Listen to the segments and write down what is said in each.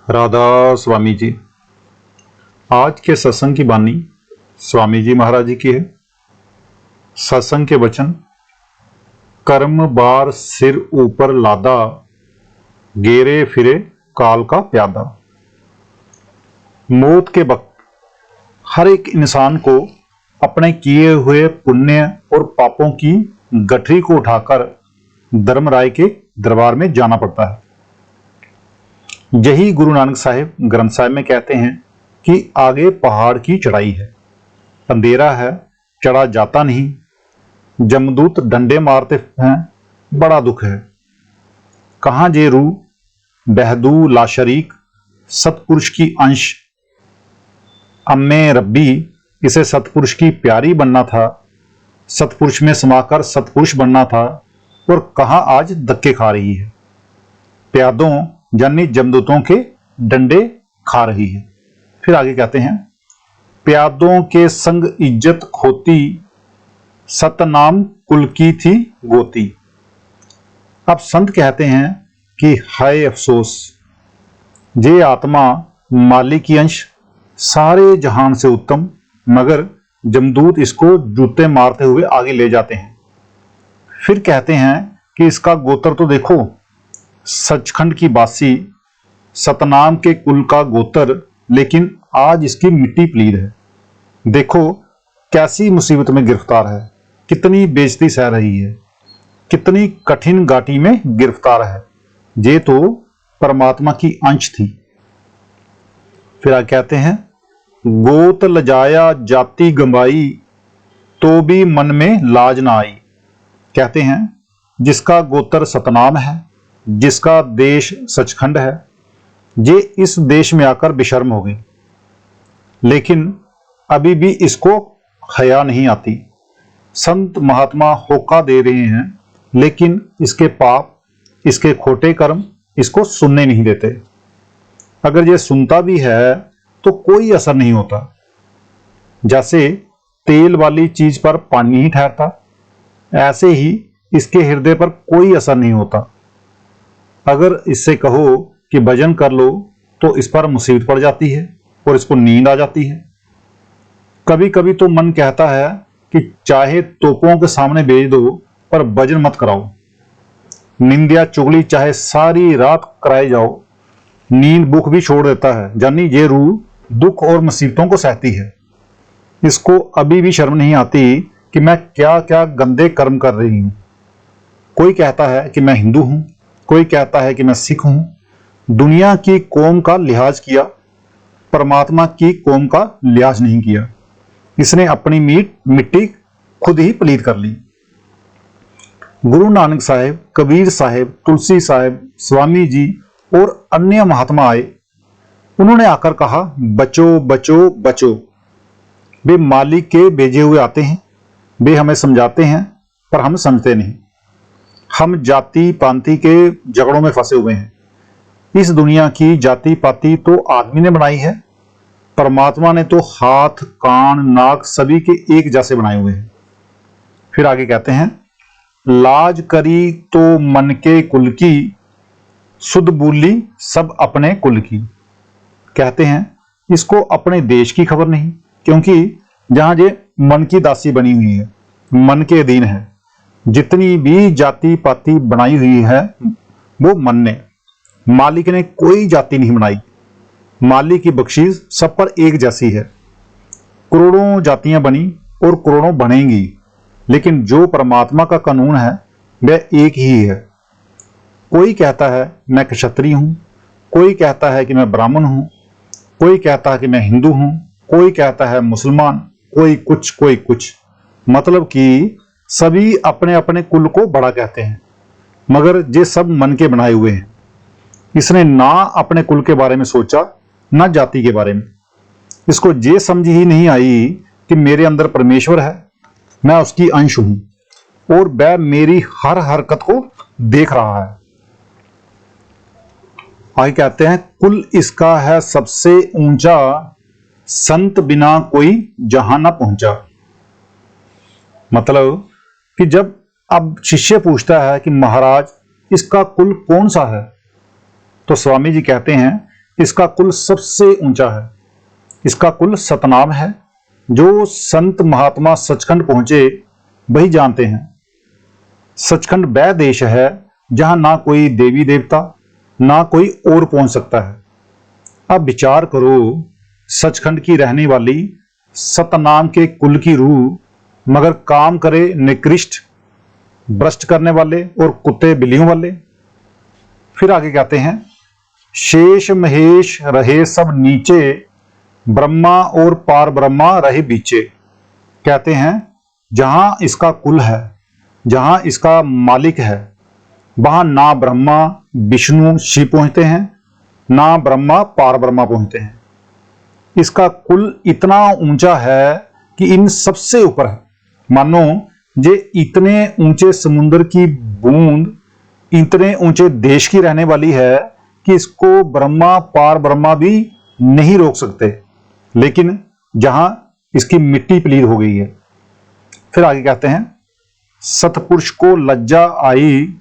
राधा स्वामी जी। आज के सत्संग की बानी स्वामी जी महाराज जी की है। सत्संग के वचन, कर्म बार सिर ऊपर लादा, गेरे फिरे काल का प्यादा। मौत के वक्त हर एक इंसान को अपने किए हुए पुण्य और पापों की गठरी को उठाकर धर्मराय के दरबार में जाना पड़ता है। यही गुरु नानक साहिब ग्रंथ साहिब में कहते हैं कि आगे पहाड़ की चढ़ाई है, अंधेरा है, चढ़ा जाता नहीं, जमदूत डंडे मारते हैं, बड़ा दुख है। कहाँ जे रू बहदू लाशरीक, सतपुरुष की अंश अम्मे रब्बी। इसे सतपुरुष की प्यारी बनना था, सतपुरुष में समाकर सतपुरुष बनना था, और कहाँ आज धक्के खा रही है, प्यादों यानी जमदूतों के डंडे खा रही है। फिर आगे कहते हैं, प्यादों के संग इज्जत खोती, सतनाम कुल की थी गोती। अब संत कहते हैं कि हाय अफसोस, ये आत्मा मालिक की अंश, सारे जहान से उत्तम, मगर जमदूत इसको जूते मारते हुए आगे ले जाते हैं। फिर कहते हैं कि इसका गोत्र तो देखो, सचखंड की बासी, सतनाम के कुल का गोत्र, लेकिन आज इसकी मिट्टी पलीद है। देखो कैसी मुसीबत में गिरफ्तार है, कितनी बेइज्जती सह रही है, कितनी कठिन घाटी में गिरफ्तार है। ये तो परमात्मा की अंश थी। फिर आगे कहते हैं, गोत लजाया जाति गंवाई, तो भी मन में लाज ना आई। कहते हैं जिसका गोत्र सतनाम है, जिसका देश सचखंड है, ये इस देश में आकर बेशर्म हो गई, लेकिन अभी भी इसको हया नहीं आती। संत महात्मा होका दे रहे हैं, लेकिन इसके पाप, इसके खोटे कर्म इसको सुनने नहीं देते। अगर ये सुनता भी है तो कोई असर नहीं होता। जैसे तेल वाली चीज पर पानी ही ठहरता, ऐसे ही इसके हृदय पर कोई असर नहीं होता। अगर इससे कहो कि भजन कर लो तो इस पर मुसीबत पड़ जाती है और इसको नींद आ जाती है। कभी कभी तो मन कहता है कि चाहे तोपों के सामने भेज दो, पर भजन मत कराओ। निंदिया चुगली चाहे सारी रात कराए जाओ, नींद भूख भी छोड़ देता है। यानी ये रूह दुख और मुसीबतों को सहती है। इसको अभी भी शर्म नहीं आती कि मैं क्या क्या गंदे कर्म कर रही हूं। कोई कहता है कि मैं हिंदू हूं, कोई कहता है कि मैं सिख हूं। दुनिया की कौम का लिहाज किया, परमात्मा की कौम का लिहाज नहीं किया। इसने अपनी मिट्टी खुद ही पलीद कर ली। गुरु नानक साहिब, कबीर साहिब, तुलसी साहिब, स्वामी जी और अन्य महात्मा आए। उन्होंने आकर कहा, बचो बचो बचो। वे मालिक के भेजे हुए आते हैं, वे हमें समझाते हैं, पर हम समझते नहीं। हम जाति पाति के झगड़ों में फंसे हुए हैं। इस दुनिया की जाति पाति तो आदमी ने बनाई है, परमात्मा ने तो हाथ कान नाक सभी के एक जैसे बनाए हुए हैं। फिर आगे कहते हैं, लाज करी तो मन के कुल की, सुध बोली सब अपने कुल की। कहते हैं इसको अपने देश की खबर नहीं, क्योंकि जहां ये मन की दासी बनी हुई है, मन के अधीन है। जितनी भी जाति पाति बनाई हुई है वो मन ने, मालिक ने कोई जाति नहीं बनाई। मालिक की बख्शीश सब पर एक जैसी है। करोड़ों जातियां बनी और करोड़ों बनेंगी, लेकिन जो परमात्मा का कानून है वह एक ही है। कोई कहता है मैं क्षत्रिय हूं, कोई कहता है कि मैं ब्राह्मण हूं, कोई कहता है कि मैं हिंदू हूं, कोई कहता है मुसलमान, कोई कुछ कोई कुछ। मतलब कि सभी अपने अपने कुल को बड़ा कहते हैं, मगर ये सब मन के बनाए हुए हैं। इसने ना अपने कुल के बारे में सोचा, ना जाति के बारे में। इसको ये समझ ही नहीं आई कि मेरे अंदर परमेश्वर है, मैं उसकी अंश हूं और वह मेरी हर हरकत को देख रहा है। आगे कहते हैं, कुल इसका है सबसे ऊंचा, संत बिना कोई जहां ना पहुंचा। मतलब कि जब अब शिष्य पूछता है कि महाराज इसका कुल कौन सा है, तो स्वामी जी कहते हैं इसका कुल सबसे ऊंचा है। इसका कुल सतनाम है। जो संत महात्मा सचखंड पहुंचे वही जानते हैं। सचखंड वह देश है जहां ना कोई देवी देवता ना कोई और पहुंच सकता है। अब विचार करो, सचखंड की रहने वाली सतनाम के कुल की रूह मगर काम करे निकृष्ट, भ्रष्ट करने वाले और कुत्ते बिल्लियों वाले। फिर आगे कहते हैं, शेष महेश रहे सब नीचे, ब्रह्मा और पार ब्रह्मा रहे बीचे। कहते हैं जहां इसका कुल है, जहां इसका मालिक है, वहां ना ब्रह्मा विष्णु शिव पहुंचते हैं, ना ब्रह्मा पार ब्रह्मा पहुंचते हैं। इसका कुल इतना ऊंचा है कि इन सबसे ऊपर है। मानो जे इतने ऊंचे समुद्र की बूंद इतने ऊंचे देश की रहने वाली है कि इसको ब्रह्मा पार ब्रह्मा भी नहीं रोक सकते, लेकिन जहां इसकी मिट्टी पलीद हो गई है। फिर आगे कहते हैं, सतपुरुष को लज्जा आई,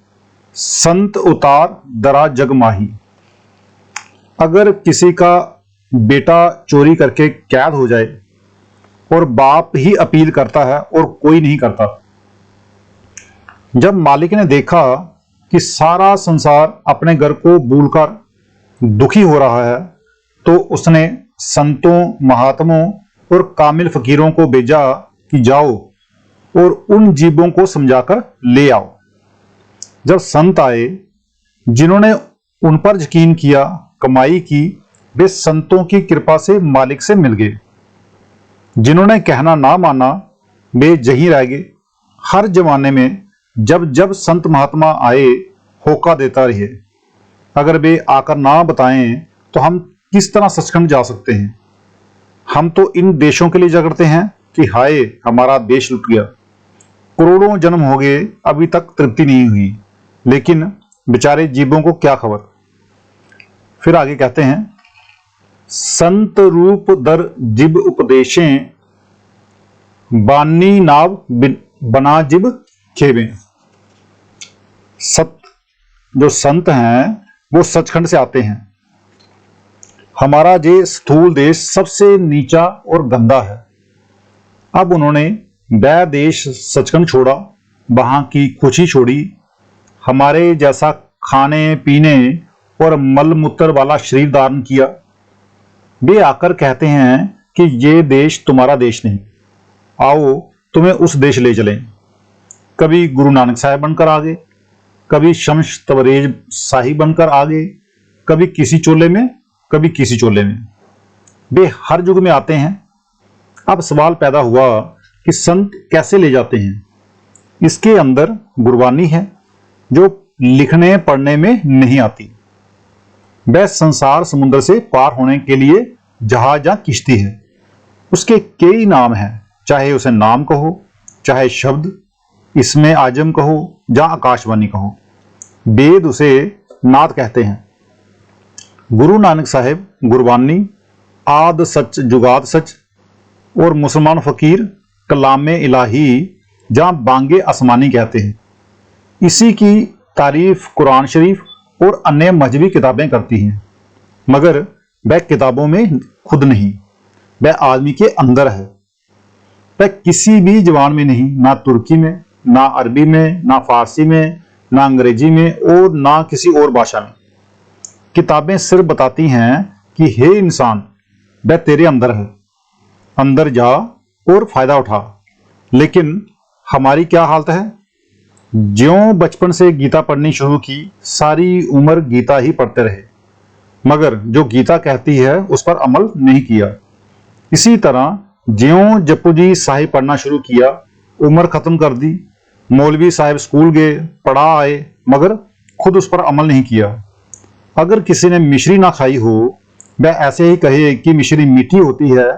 संत उतार दरा जग माही। अगर किसी का बेटा चोरी करके कैद हो जाए और बाप ही अपील करता है और कोई नहीं करता, जब मालिक ने देखा कि सारा संसार अपने घर को भूलकर दुखी हो रहा है, तो उसने संतों महात्मों और कामिल फकीरों को भेजा कि जाओ और उन जीवों को समझाकर ले आओ। जब संत आए, जिन्होंने उन पर यकीन किया, कमाई की, वे संतों की कृपा से मालिक से मिल गए। जिन्होंने कहना ना माना, वे यहीं रह गए। हर जमाने में जब जब संत महात्मा आए, होका देता रहे। अगर वे आकर ना बताएं तो हम किस तरह सचखंड जा सकते हैं। हम तो इन देशों के लिए झगड़ते हैं कि हाय हमारा देश लुट गया। करोड़ों जन्म हो गए, अभी तक तृप्ति नहीं हुई, लेकिन बेचारे जीवों को क्या खबर। फिर आगे कहते हैं, संत रूप दर जिब उपदेशें, बानी नाव बना जिब खेबें। जो संत हैं वो सचखंड से आते हैं। हमारा ये स्थूल देश सबसे नीचा और गंदा है। अब उन्होंने वह देश सचखंड छोड़ा, वहां की खुशी छोड़ी, हमारे जैसा खाने पीने और मल मूत्र वाला शरीर धारण किया। वे आकर कहते हैं कि ये देश तुम्हारा देश नहीं, आओ तुम्हें उस देश ले चलें। कभी गुरु नानक साहब बनकर आ गए, कभी शम्स तबरेज शाही बनकर आ गए, कभी किसी चोले में कभी किसी चोले में। वे हर युग में आते हैं। अब सवाल पैदा हुआ कि संत कैसे ले जाते हैं। इसके अंदर गुरबानी है जो लिखने पढ़ने में नहीं आती। वह संसार समुद्र से पार होने के लिए जहाज या किश्ती है। उसके कई नाम हैं, चाहे उसे नाम कहो, चाहे शब्द, इसमें आजम कहो या आकाशवाणी कहो। वेद उसे नाद कहते हैं। गुरु नानक साहिब गुरबानी, आद सच जुगाद सच, और मुसलमान फकीर कलामे इलाही जहां बांगे आसमानी कहते हैं। इसी की तारीफ कुरान शरीफ और अन्य मजहबी किताबें करती हैं, मगर वह किताबों में खुद नहीं, वह आदमी के अंदर है। वह किसी भी जबान में नहीं, ना तुर्की में, ना अरबी में, ना फारसी में, ना अंग्रेजी में और ना किसी और भाषा में। किताबें सिर्फ बताती हैं कि हे इंसान, वह तेरे अंदर है, अंदर जा और फायदा उठा। लेकिन हमारी क्या हालत है? ज्यों बचपन से गीता पढ़नी शुरू की, सारी उम्र गीता ही पढ़ते रहे, मगर जो गीता कहती है उस पर अमल नहीं किया। इसी तरह ज्यों जपू जी साहिब पढ़ना शुरू किया, उम्र खत्म कर दी। मौलवी साहिब स्कूल गए, पढ़ा आए, मगर खुद उस पर अमल नहीं किया। अगर किसी ने मिश्री ना खाई हो, वह ऐसे ही कहे कि मिश्री मीठी होती है,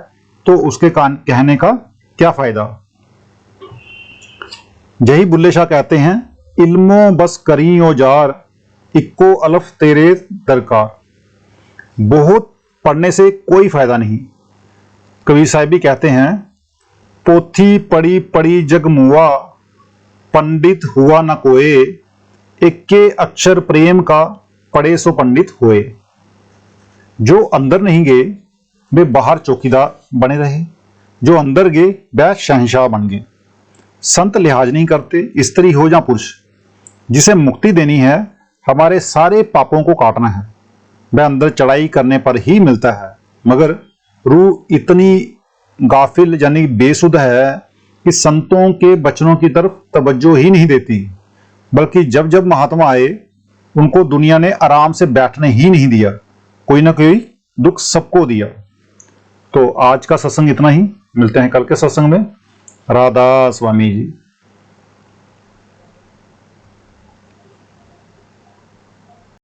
तो उसके कहने का क्या फायदा। यही बुल्ले शाह कहते हैं, इल्मो बस करी ओ जार, इक्को अलफ तेरे दरकार। बहुत पढ़ने से कोई फायदा नहीं। कबीर साहिब भी कहते हैं, पोथी पढ़ी पढ़ी जग मुआ, पंडित हुआ न कोए, इक्के अक्षर प्रेम का, पढ़े सो पंडित होए। जो अंदर नहीं गए वे बाहर चौकीदार बने रहे, जो अंदर गए वह शहंशाह बन गए। संत लिहाज नहीं करते स्त्री हो या पुरुष, जिसे मुक्ति देनी है हमारे सारे पापों को काटना है, वह अंदर चढ़ाई करने पर ही मिलता है। मगर रूह इतनी गाफिल यानी बेसुध है कि संतों के वचनों की तरफ तवज्जो ही नहीं देती, बल्कि जब जब महात्मा आए उनको दुनिया ने आराम से बैठने ही नहीं दिया, कोई ना कोई दुख सबको दिया। तो आज का सत्संग इतना ही, मिलते हैं कल के सत्संग में। राधा स्वामी जी।